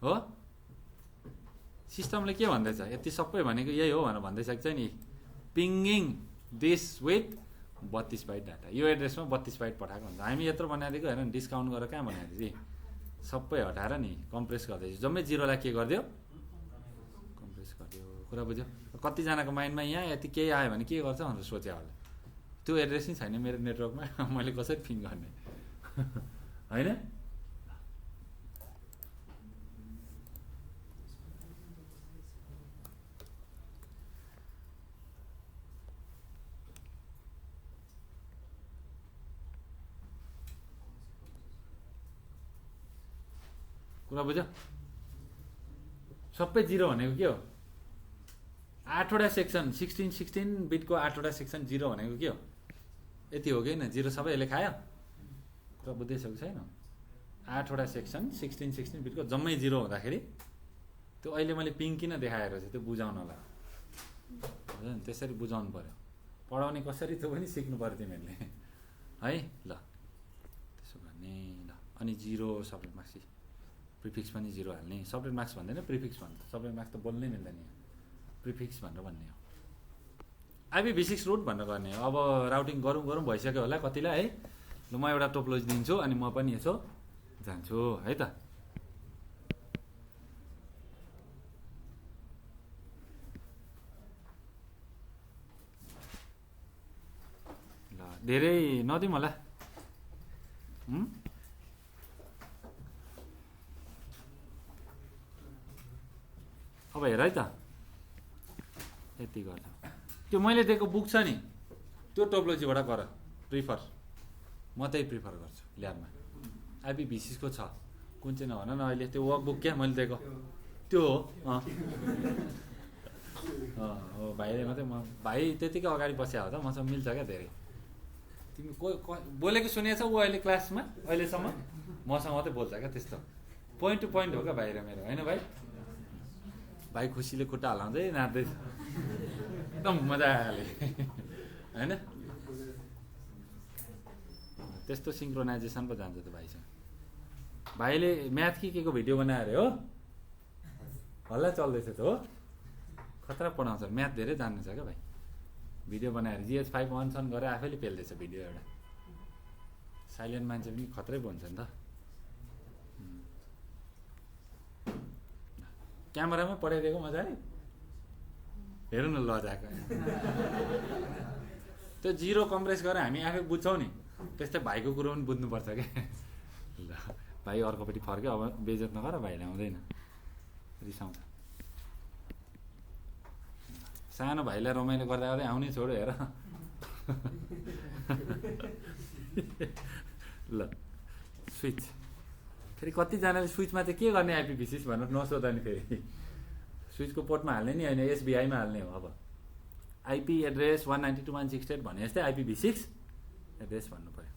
हो सिस्टमले के भन्दैछ यति सबै भनेको यही हो भनेर भन्दैछ नि पिङ्गिङ दिस विथ 32 बाइट डाटा यो एड्रेसमा 32 बाइट पठाएको हुन्छ हामी यत्रो बनाइदिएको हेर डिस्काउन्ट गरेर कहाँ बनाइदियो सबै हटाएर नि कम्प्रेस गर्दैछु जम्मै 0 लाई के गरिदियो कम्प्रेस गरिदियो कुरा बुझ्यो कतिजनाको माइन्डमा यहाँ यति केही आयो भने के गर्छ भनेर सोचे होला त्यो एड्रेस नै छैन मेरो नेटवर्कमा मैले कसरी पिङ गर्ने होइन कुरा बुझ्यो सबै 0 भनेको के हो 8 वटा सेक्सन 16 बिटको 8 वटा सेक्सन 0 भनेको के हो यति हो कि होइन 0 सबै यसले खायो कुरा बुझ्दैछौ छैन 8 वटा सेक्सन 16 बिटको जम्मै 0 हुँदाखेरि त्यो अहिले मैले पिङ किन देखाएको छु त्यो बुझाउनलाई हजुर त्यसरी बुझाउनु पर्यो पढाउने कसरी त्यो पनि सिक्नु पर्यो तिमीहरूले है ल त्यसो गर्ने ल अनि 0 सब्जेक्ट मार्क्स प्रिफिक्स पनि 0 हाल्ने सब्जेक्ट मार्क्स भन्दैन प्रिफिक्स भन्छ सब्जेक्ट मार्क्स त बोल्नै मिल्दैन प्रिफिक्स भनेर भन्ने हो IPv6 रुट भनेर गर्ने हो अब राउटिङ गरौँ भइसक्यो होला कतिलाई है ल म एउटा टोपोलोजी दिन्छु अनि म पनि यसो जान्छु है त ल धेरै नदिउँ होला अब हेर है त यति गर्छ त्यो मैले दिएको बुक छ नि त्यो टोपोलोजीबाट गर प्रिफर म त्यही प्रिफर गर्छु ल्याबमा IPv6 को छ कुन चाहिँ नभन न अहिले त्यो वर्कबुक क्या मैले दिएको त्यो हो हो भाइले मात्रै म भाइ त्यतिकै अगाडि बस्या हो त मसँग मिल्छ क्या धेरै तिमी बोलेको सुनेको छौ ऊ अहिले क्लासमा अहिलेसम्म मसँग मात्रै बोल्छ क्या त्यस्तो पोइन्ट टु पोइन्ट हो क्या भाइ र मेरो होइन भाइ भाइ खुसीले खुट्टा हल्लाउँदै नाच्दै एकदम मजाले होइन त्यस्तो सिङ्क्रोनाइजेसन पो जान्छ त भाइसँग भाइले म्याथ के को भिडियो बनाएर हो हल्ला चल्दैछ त हो खतरा पढाउँछ म्याथ धेरै जान्नु छ क्या भाइ भिडियो बनाएर GH5 1 गरेर आफैले पेल्दैछ भिडियो एउटा साइलेन्ट मान्छे पनि खत्रै हुन्छ नि त क्यामेरामै पढाइदिएको मजाले हेर्नु न लजाएको त्यो 0 कम्प्रेस गरेर हामी आफै बुझ्छौँ नि त्यस्तै भाइको कुरो पनि बुझ्नुपर्छ क्या ल भाइ अर्कोपट्टि फर्क्यो अब बेइज्जत नगर भाइले आउँदैन रिसाउँछ सानो भाइलाई रमाइलो गर्दा गर्दै आउने छोडो हेर ल स्विच फेरि कतिजनाले स्विचमा चाहिँ के गर्ने आइपी6 भनेर नसोधा नि फेरि स्विचको पोर्टमा हाल्ने नि होइन एसबिआईमा हाल्ने हो अब आइपी एड्रेस 192.168 भने जस्तै आइपीभी6 एड्रेस भन्नु पर्यो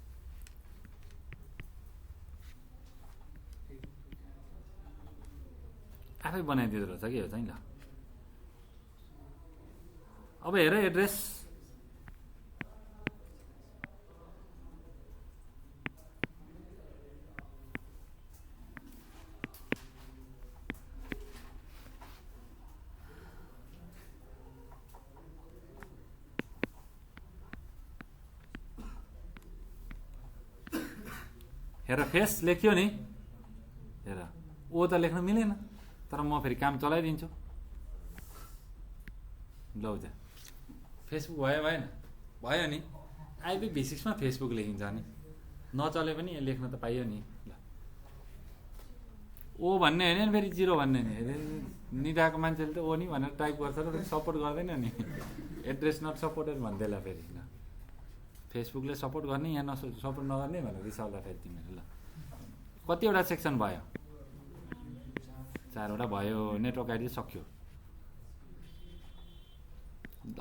आफै बनाइदिँदो रहेछ कि यो चाहिँ ल अब हेर एड्रेस हेर फेस लेख्यो नि हेर ओ त लेख्न मिलेन तर म फेरि काम चलाइदिन्छु लौ जा फेसबुक भयो भएन भयो नि आइपीभी6 मा फेसबुक लेखिन्छ नि नचले पनि लेख्न त पाइयो नि ल ओ भन्ने होइन नि फेरि 0 भन्ने नि निदाको मान्छेले त ओ नि भनेर टाइप गर्छ र फेरि सपोर्ट गर्दैन नि एड्रेस नट सपोर्टेड भन्दैला फेरि ल फेसबुकले सपोर्ट गर्ने यहाँ सपोर्ट नगर्ने भनेर रिसाउला फेरि तिमीहरू ल कतिवटा सेक्सन भयो 4वटा भयो नेटवर्क आइडी सक्यो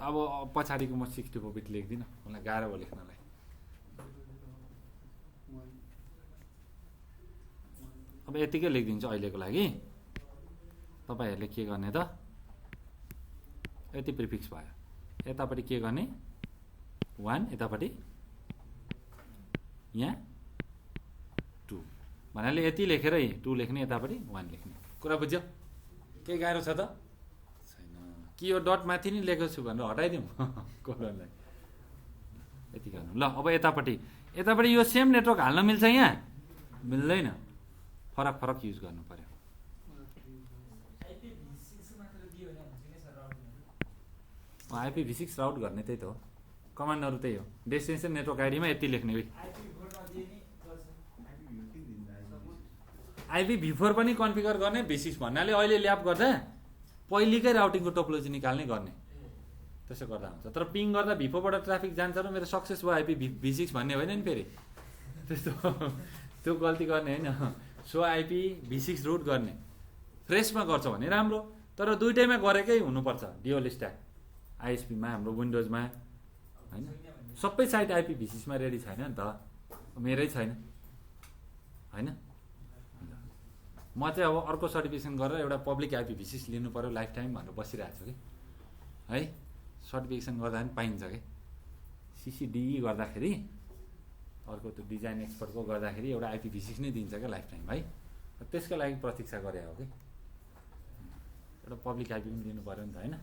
अब पछाडिको म 64 बिट लेख्दिनँ मलाई गाह्रो भयो लेख्नलाई अब यतिकै लेखिदिन्छु अहिलेको लागि तपाईँहरूले के गर्ने त यति प्रिफिक्स भयो यतापट्टि के गर्ने 1 यतापट्टि यहाँ 2 भन्नाले यति लेखेरै 2 लेख्ने यतापट्टि 1 लेख्ने कुरा बुझ्यो केही गाह्रो छ त छैन कि यो डट माथि नै लेखेको छु भनेर हटाइदिउँ कोलनलाई यति गर्नु ल अब यतापट्टि यो सेम नेटवर्क हाल्न मिल्छ यहाँ मिल्दैन फरक फरक युज गर्नु पर्यो आइपीभी6 राउट गर्ने त्यही त हो कमान्डहरू त्यही हो डेस्टिनेसन नेटवर्क आइडीमा यति लेख्ने आइपीभी4 पनि कन्फिगर गर्ने V6 भन्नाले अहिले ल्याप गर्दा पहिलेकै राउटिङको टोपोलोजी निकाल्ने गर्ने त्यसो गर्दा हुन्छ तर पिङ गर्दा V4 बाट ट्राफिक जान्छ र मेरो सक्सेस भयो आइपीभी6 भन्ने होइन नि फेरि त्यस्तो त्यो गल्ती गर्ने होइन सो आइपीभी6 रुट गर्ने फ्रेसमा गर्छ भने राम्रो तर दुईटैमा गरेकै हुनुपर्छ डिओल स्ट्याक आइएसपीमा हाम्रो विन्डोजमा हैन सबै साइट आइपीभी6 मा रेडी छैन नि त मेरै छैन हैन म चाहिँ अब अर्को सर्टिफिकेसन गरेर एउटा पब्लिक आइपीभी6 लिनु पर्यो लाइफ टाइम भनेर बसिरहेको छु कि है सर्टिफिकेसन गर्दा पनि पाइन्छ कि सीसीडीई गर्दाखेरि अर्को त्यो डिजाइन एक्सपर्टको गर्दाखेरि एउटा आइपीभी6 नै दिन्छ क्या लाइफ टाइम है त्यसको लागि प्रतीक्षा गरे हो कि एउटा पब्लिक आइपी पनि दिनु पर्यो नि त हैन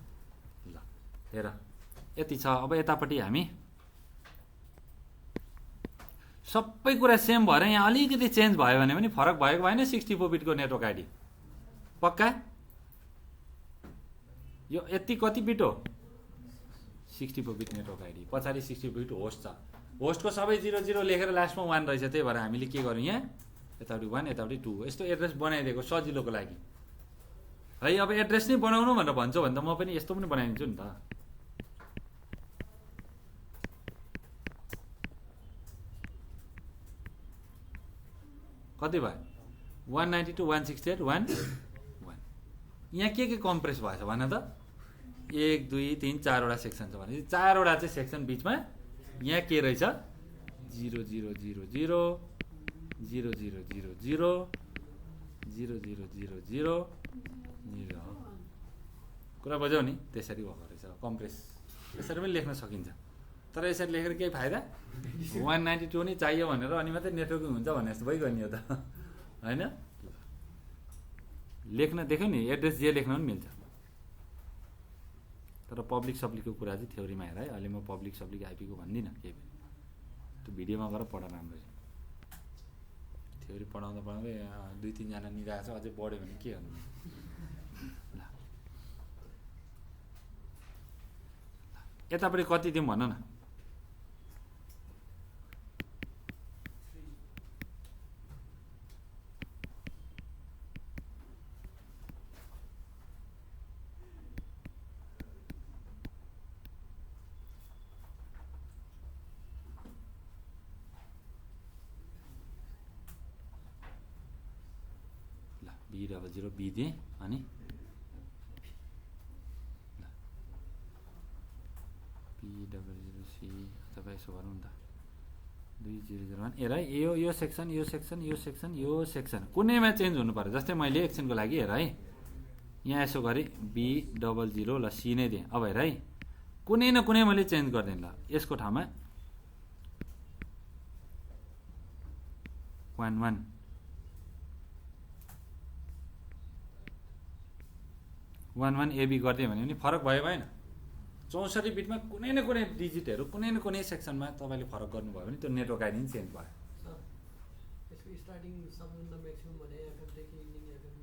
ल हेर यति छ अब यतापट्टि हामी सबै कुरा सेम भएर यहाँ अलिकति चेन्ज भयो भने पनि फरक भएको भएन 64 बिटको नेटवर्क आइडी पक्का यो यति कति बिट हो 64 बिट नेटवर्क आइडी पछाडि 64 बिट होस्ट छ होस्टको सबै 00 लेखेर लास्टमा 1 रहेछ त्यही भएर हामीले के गर्यौं यहाँ यतापट्टि 1 यतापट्टि 2 यस्तो एड्रेस बनाइदिएको सजिलोको लागि है अब एड्रेस नै बनाउनु भनेर भन्छ भने त म पनि यस्तो पनि बनाइदिन्छु नि त कति भयो 192.168.1.1 यहाँ के कम्प्रेस भएछ भन त 1 2 3 4 वटा सेक्सन छ भने 4 वटा चाहिँ सेक्सन बीचमा यहाँ के रहेछ 0000 0000 कुरा बुझ्यौ नि त्यसरी भएको रहेछ कम्प्रेस यसरी पनि लेख्न सकिन्छ तर यसरी लेखेर केही फाइदा 192 नै चाहियो भनेर अनि मात्रै नेटवर्किङ हुन्छ भन्ने जस्तो भइगयो नि यो त हैन लेख्न देख्यौ नि एड्रेस जे लेख्न पनि मिल्छ तर पब्लिक सब्लिकको कुरा चाहिँ थ्योरीमा हेर है अहिले म पब्लिक सब्लिक आइपी को भन्दिनँ केही पनि त्यो भिडियोमा गएर पढ राम्रो छ थ्योरी पढाउँदा 2-3 जना निराश छ अझै बढ्यो भने के गर्नु ल यतापट्टि कति दिउँ भन न B00 B दिएँ अनि B00C अथवा यसो गरौँ न त 2001 हेर है यो सेक्सन यो सेक्सन यो सेक्सन यो सेक्सन कुनैमा चेन्ज हुनु पर्यो जस्तै मैले एकछिनको लागि हेर है यहाँ यसो गरेँ B00 ल C नै दिएँ अब हेर है कुनै न कुनै मैले चेन्ज गरिदिएँ ल यसको ठाउँमा 11 AB गरिदिएँ भने पनि फरक भयो भएन 64 बिटमा कुनै न कुनै डिजिटहरू कुनै न कुनै सेक्सनमा तपाईँले फरक गर्नुभयो भने त्यो नेटवर्क आइडी नि चेन्ज भयो यसको स्टार्टिङ सबभन्दा म्याक्सिमम भने एफएफ देखि इन्डिङ एफएफ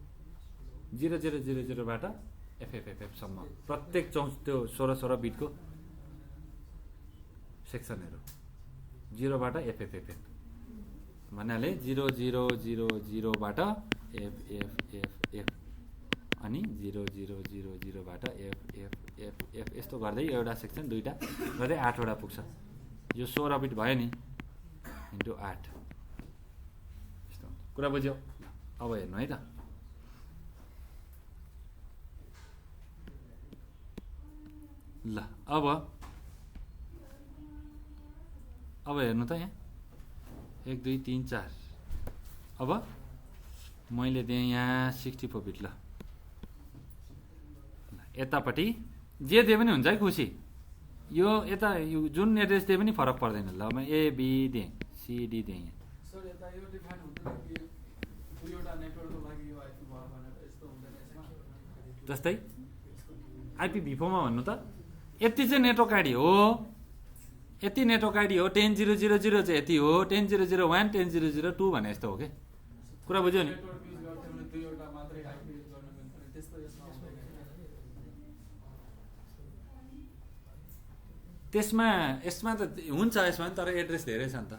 0000 बाट FFFF सम्म प्रत्येक त्यो 16 बिटको सेक्सनहरू 0 बाट FFFF भन्नाले 0000 बाट FFFF अनि 0000 बाट FFFF यस्तो गर्दै एउटा सेक्सन दुईटा गर्दै 8 वटा पुग्छ यो 16 बिट भयो नि इन्टु 8 यस्तो कुरा बुझ्यौ अब हेर्नु है त ल अब हेर्नु त यहाँ 1 2 3 4 अब मैले दिएँ यहाँ 64 बिट ल यतापट्टि जे दिए पनि हुन्छ है खुसी यो यता जुन एड्रेस दिए पनि फरक पर्दैन ल म A B दिएँ C D दिएँ यहाँ सर यता यो डिफाइन हुँदैन कि दुईवटा नेटवर्कको लागि यो आइपी भयो भनेर यस्तो हुँदैन यसमा जस्तै IPv4 मा भन्नु त यति चाहिँ नेटवर्क आइडी हो यति नेटवर्क आइडी हो 10000 चाहिँ यति हो 10001 10002 भने जस्तो हो के कुरा बुझ्यौ नि नेटवर्क युज गर्थ्यो भने दुईवटा मात्रै आइपी युज गर्न मिल्थ्यो त्यस्तो यसमा हुँदैन त्यसमा यसमा त हुन्छ यसमा तर एड्रेस धेरै छ नि त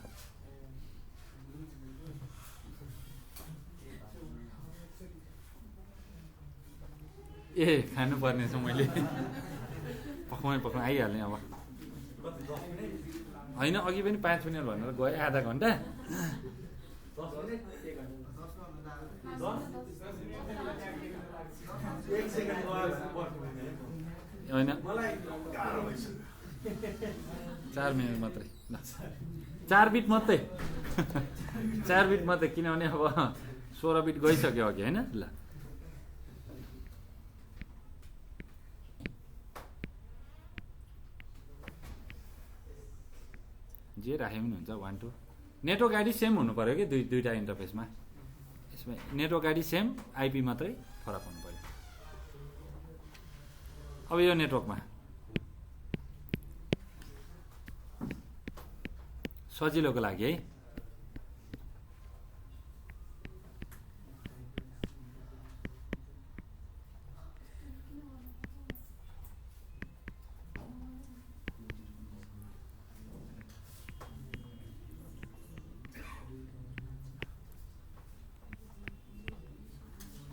ए खानुपर्ने छ मैले पकाउँ आइहालेँ अब होइन अघि पनि 5 मिनट भनेर गएँ आधा घन्टा होइन 4 मिनट मात्रै ल 4 बिट मात्रै 4 बिट मात्रै किनभने अब 16 बिट गइसक्यो अघि होइन ल जे राखे पनि हुन्छ 1 2 नेटवर्क आइडी सेम हुनु पर्यो कि दुईटा इन्टरफेसमा यसमा नेटवर्क आइडी सेम आइपी मात्रै फरक हुनु पर्यो अब यो नेटवर्कमा सजिलोको लागि है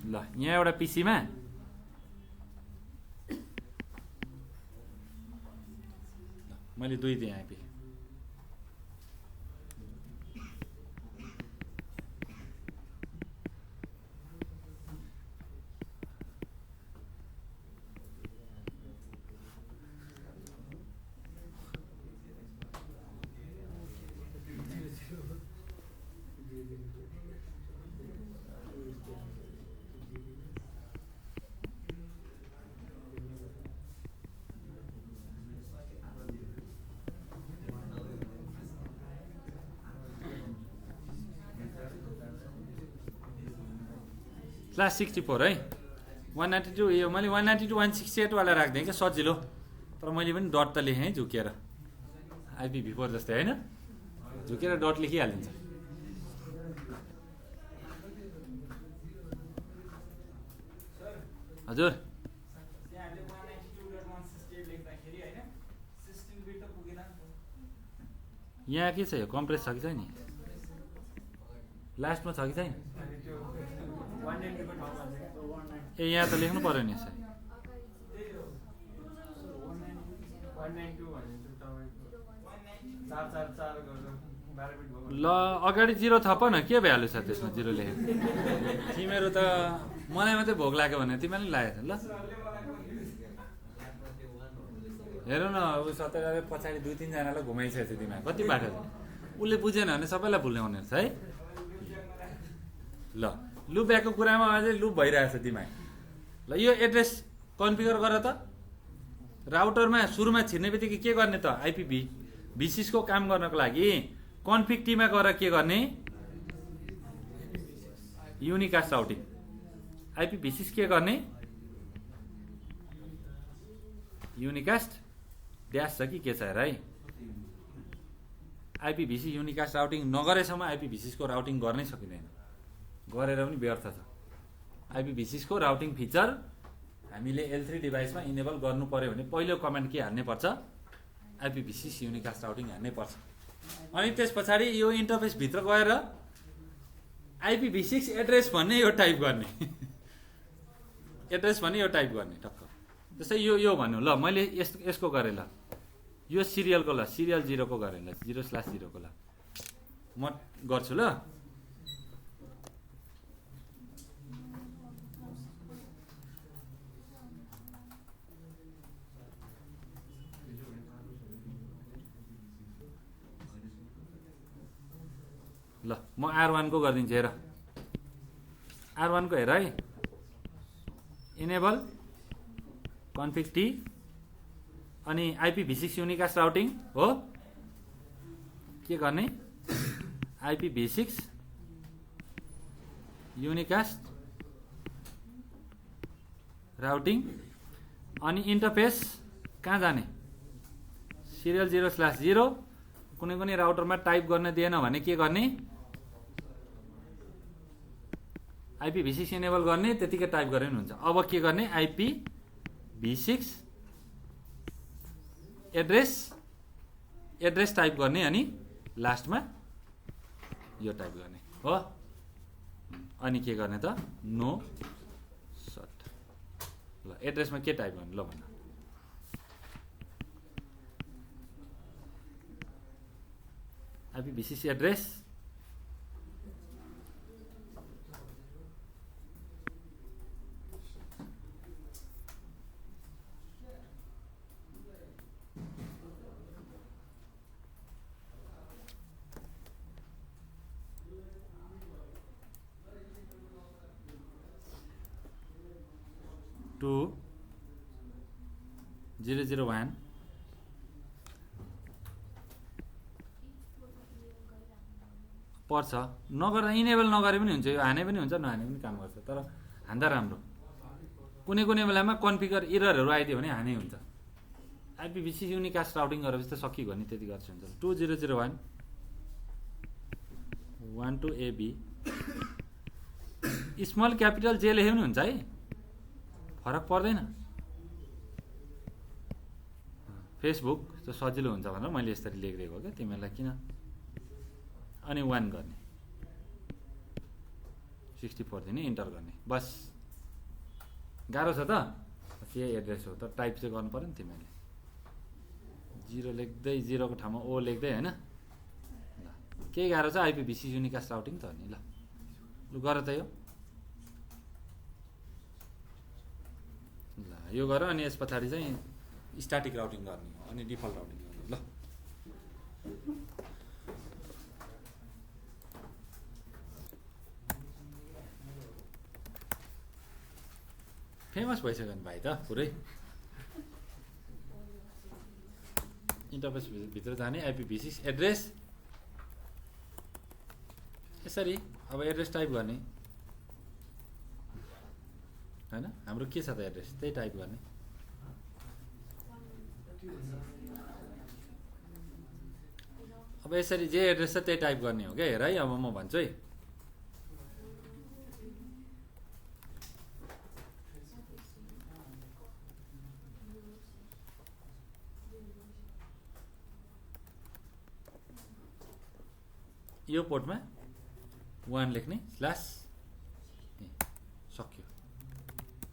ल यहाँ एउटा पिसीमा मैले 2 दिएँ आइपी क्लास 64 है 192 यो मैले 192 168 वाला राख्दिएँ क्या सजिलो तर मैले पनि डट त लेखेँ है झुकेर IPv4 जस्तै होइन झुकेर डट लेखिहालिन्छ हजुर यहाँ के छ यो कम्प्रेस छ कि छैन लास्टमा छ कि छैन ए यहाँ त लेख्नु पर्यो नि यसरी 192 भनेको तपाईँको 444 गरेर ल अगाडि 0 थप न, के भ्यालु छ त्यसमा 0 लेखेको? तिमीहरू त मलाई मात्रै भोक लाग्यो भने तिमीहरूले लागेको छ ल। हेर न अब सत्यले पछाडि 2-3 जनालाई घुमाइसकेको छ दिमाग कति बाटो छ। उसले बुझेन भने सबैलाई भुल्ने हुने रहेछ है। ल लु ब्याकको कुरामा अझै लुप भइरहेछ दिमाग। ल यो एड्रेस कन्फिगर गर त। राउटरमा सुरुमा छिर्ने बित्तिकै के गर्ने त? IPv6 को काम गर्नको लागि कन्फिग टीमा गएर के गर्ने? युनिकास्ट राउटिङ। IPv6 के गर्ने? युनिकास्ट ड्यास छ कि के छ हेर है। IPv6 युनिकास्ट राउटिङ नगरेसम्म IPv6 को राउटिङ गर्नै सकिँदैन। गरेर पनि व्यर्थ छ। IPv6 को राउटिङ फिचर हामीले L3 डिभाइसमा इनेबल गर्नु पर्यो भने पहिलो कमान्ड के हान्नै पर्छ? IPv6 युनिकास्ट राउटिङ हान्नै पर्छ। अनि त्यस पछाडि यो इन्टरफेस भित्र गएर IPv6 एड्रेस भन्ने यो टाइप गर्ने। एड्रेस भन्ने यो टाइप गर्ने टक्क। जस्तै यो भन्नु ल, मैले यसको गरेँ ल, यो सिरियलको ल, सिरियल 0 को गरेँ ल, 0/0 को ल, म गर्छु ल। ल म R1 को गरिदिन्छु हेर। R1 को हेर है। इनेबल कन्फिग टी अनि IPv6 युनिकास्ट राउटिङ हो। के गर्ने? IPv6 युनिकास्ट राउटिङ अनि इन्टरफेस कहाँ जाने? सिरियल 0/0। कुनै पनि राउटरमा टाइप गर्न दिएन भने के गर्ने? IPv6 इनेबल गर्ने, त्यतिकै टाइप गरे पनि हुन्छ। अब के गर्ने? IPv6 एड्रेस टाइप गर्ने अनि लास्टमा यो टाइप गर्ने हो। अनि के गर्ने त? नो सट। ल एड्रेसमा के टाइप गर्ने ल भन्न। IPv6 एड्रेस टू 001 पर्छ। नगर्दा इनेबल नगरे पनि हुन्छ, यो हाने पनि हुन्छ नहाने पनि काम गर्छ। तर हान्दा राम्रो। कुनै बेलामा कन्फिगर इररहरू आइदियो भने हानै हुन्छ। IPv6 युनिकास्ट राउटिङ गरेपछि त सकिगयो नि, त्यति गर्छ हुन्छ। 2001 12AB स्मल क्यापिटल जे लेखे पनि हुन्छ है, फरक पर्दैन। फेसबुक त सजिलो हुन्छ भनेर मैले यसरी लेखिदिएको हो क्या तिमीहरूलाई किन। अनि 1 गर्ने, 64 दिने, इन्टर गर्ने, बस। गाह्रो छ त? के एड्रेस हो त टाइप चाहिँ गर्नु पर्यो नि तिमीले। 0 लेख्दै 0 को ठाउँमा O लेख्दै होइन। ल के गाह्रो छ? IPv6 युनिकास्ट राउटिङ त हो नि। ल गर त यो। ल यो गर अनि यस पछाडि चाहिँ स्ट्याटिक राउटिङ गर्ने हो अनि डिफल्ट राउटिङ गर्ने। ल फेमस भइसक्यो नि भाइ त पुरै। इन्टरफेस भित्र जाने IPv6 एड्रेस यसरी। अब एड्रेस टाइप गर्ने हैन, हाम्रो के छ त एड्रेस, त्यही टाइप गर्ने। अब यसरी जे एड्रेस छ त्यही टाइप गर्ने हो क्या। हेर है, अब म भन्छु है। यो पोर्टमा 1 लेख्ने स्ल्यास सक्यो,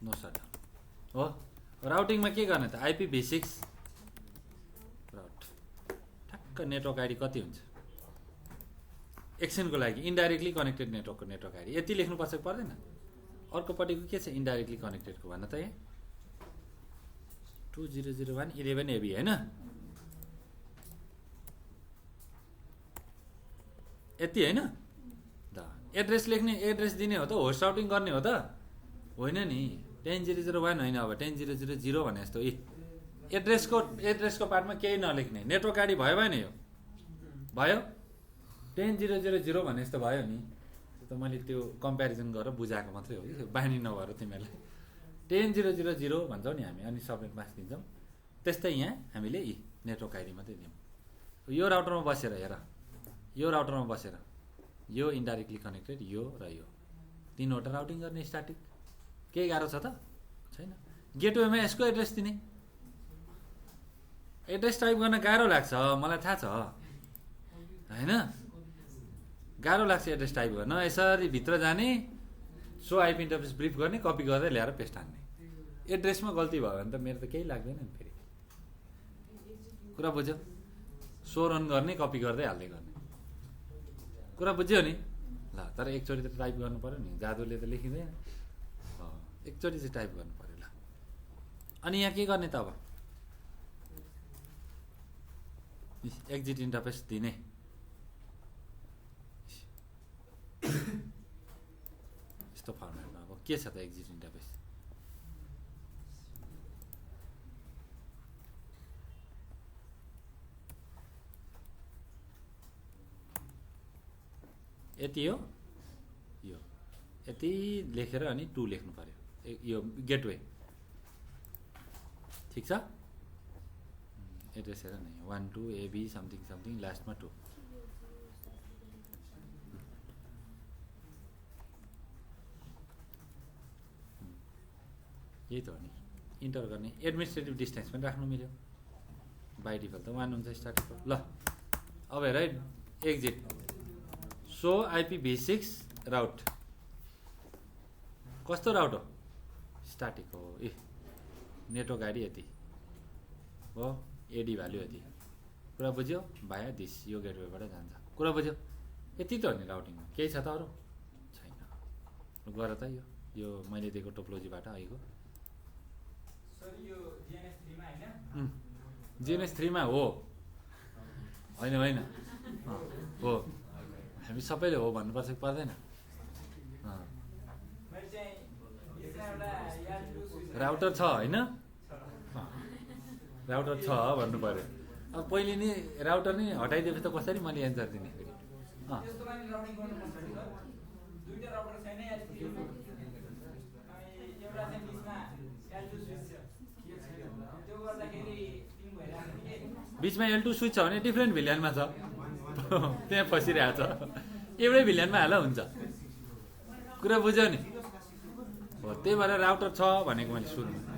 नो सटडाउन हो। राउटिङमा के गर्ने त? IPv6 राउट ठ्याक्क नेटवर्क आइडी कति हुन्छ एकछिनको लागि इन्डाइरेक्टली कनेक्टेड नेटवर्कको नेटवर्क आइडी यति लेख्नुपर्छ कि पर्दैन? अर्कोपट्टिको के छ इन्डाइरेक्टली कनेक्टेडको भन्न त यहाँ 2001 AB होइन? यति होइन त एड्रेस लेख्ने एड्रेस दिने हो त होस्ट राउटिङ गर्ने हो त होइन नि 10.0.0.1 होइन अब 10.0.0.0 भने जस्तो एड्रेसको पार्टमा केही नलेख्ने नेटवर्क आइडी भयो भएन यो भयो 10.0.0.0 भने जस्तो भयो नि त मैले त्यो कम्पेरिजन गरेर बुझाएको मात्रै हो कि बानी नभएर तिमीहरूलाई 10.0.0.0 भन्छौँ नि हामी अनि सबनेट मास्क दिन्छौँ त्यस्तै यहाँ हामीले नेटवर्क आइडी मात्रै दियौँ यो राउटरमा बसेर हेर यो राउटरमा बसेर यो इन्डाइरेक्टली कनेक्टेड यो र यो तीनवटा राउटिङ गर्ने स्ट्याटिक केही गाह्रो छ त छैन गेटवेमा यसको एड्रेस दिने एड्रेस टाइप गर्न गाह्रो लाग्छ मलाई थाहा छ होइन गाह्रो लाग्छ एड्रेस टाइप गर्न यसरी भित्र जाने सो आइपी इन्टरफेस ब्रिफ गर्ने कपी गर्दै ल्याएर पेस्ट हान्ने एड्रेसमा गल्ती भयो भने त मेरो त केही लाग्दैन नि फेरि कुरा बुझ्यो सो रन गर्ने कपी गर्दै हाल्दै गर्ने कुरा बुझ्यो नि ल तर एकचोटि त टाइप गर्नु पऱ्यो नि जादुले त लेखिँदैन एकचोटि चाहिँ टाइप गर्नु पऱ्यो ल अनि यहाँ के गर्ने त अब एक्जिट इन्टरफेस दिने यस्तो फर्मेटमा अब के छ त एक्जिट इन्टरफेस यति हो यो यति लेखेर अनि 2 लेख्नु पर्यो यो गेटवे ठिक छ एड्रेस हेर न 1 2 AB समथिङ समथिङ लास्टमा 2 यही त हो नि इन्टर गर्ने एडमिनिस्ट्रेटिभ डिस्टेन्स पनि राख्नु मिल्यो बाई डिफल्ट त 1 हुन्छ स्टार्टिङको ल अब हेर है एक्जिट सो IPv6 राउट कस्तो राउट हो स्ट्याटिक हो नेटवर्क आइडी यति हो एडी भ्याल्यु यति कुरा बुझ्यो भाया दिस यो गेटवेबाट जान्छ कुरा बुझ्यो यति त हो नि राउटिङमा केही छ त अरू छैन गर त यो मैले दिएको टोपोलोजीबाट आएको GNS3 मा हो होइन होइन हो हामी सबैले हो भन्नुपर्छ कि पर्दैन राउटर छ होइन राउटर छ भन्नु पर्यो अब पहिले नि राउटर नै हटाइदिएपछि त कसरी मैले एन्सर दिने फेरि बिचमा L2 स्विच छ भने डिफ्रेन्ट भिल्यानमा छ त्यहाँ फसिरहेको छ एउटै भिल्यानमा हाल हुन्छ कुरा बुझ्यो नि हो त्यही भएर राउटर छ भनेको मैले सुरुमा